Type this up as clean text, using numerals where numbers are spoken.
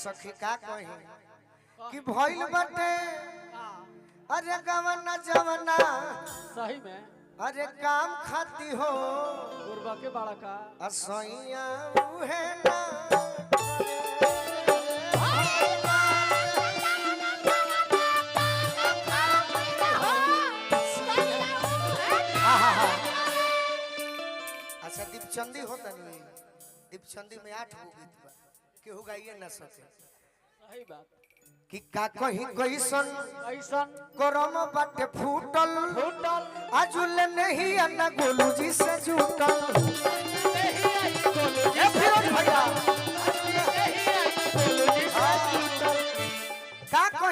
सखी का कही कि भइल बटे अरे गवना जवना सही में अरे काम खाती हो गुरबा के बाड़ा का असैया उहे ना अच्छा दीपचंदी होता नहीं दीपचंदी में 8 गो गीत बा केहू गाइए ना सके सही बात कि का कहीं कैसन ऐसन गरम बाटे फूटल फूटल आजुल नहीं अन्ना गोलू जी से जुटल नहीं आई बोलो ए फिरोज भैया